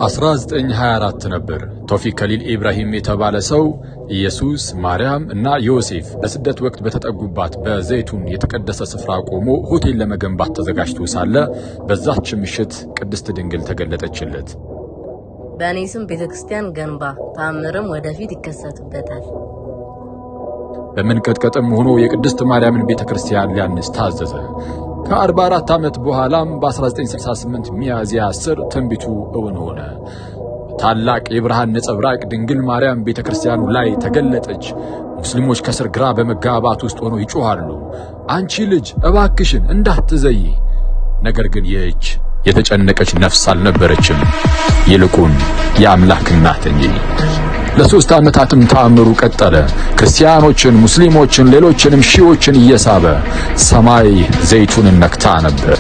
1924 ነበር። ቶፊቅ ከሊል ኢብራሂም የተባለ ሰው ኢየሱስ፣ ማርያም እና ዮሴፍ በስደት ወቅት በተጠጉባት በዘይቱን የተቀደሰ ስፍራ ቆሞ ሆቴል ለመገንባት ተዘጋጅቶ ሳለ በዛች ምሽት ቅድስት ድንግል ተገለጠችለት። በእኔ ስም ቤተክርስቲያን ገንባ፣ ታምርም ወደፊት ይከሰትበታል። በመንቀጥቀጥም ሆኖ የቅድስት ማርያምን ቤተክርስቲያን ሊያንስ ታዘዘ። ከ44 ዓመት በኋላም በ1968 ሚያዝያ 10 ትንቢቱ እውን ሆነ። ታላቅ የብርሃን ነጸብራቅ ድንግል ማርያም ቤተክርስቲያኑ ላይ ተገለጠች። ሙስሊሞች ከስር ግራ በመጋባት ውስጥ ሆነው ይጮሃሉ፣ አንቺ ልጅ እባክሽን እንዳትዘይ። ነገር ግን ይህች የተጨነቀች ነፍስ አልነበረችም፣ ይልቁን የአምላክ እናት እንጂ። ለ3 ዓመታትም ተአምሩ ቀጠለ። ክርስቲያኖችን፣ ሙስሊሞችን፣ ሌሎችንም ሺዎችን እየሳበ ሰማይ ዘይቱን ነክታ ነበር።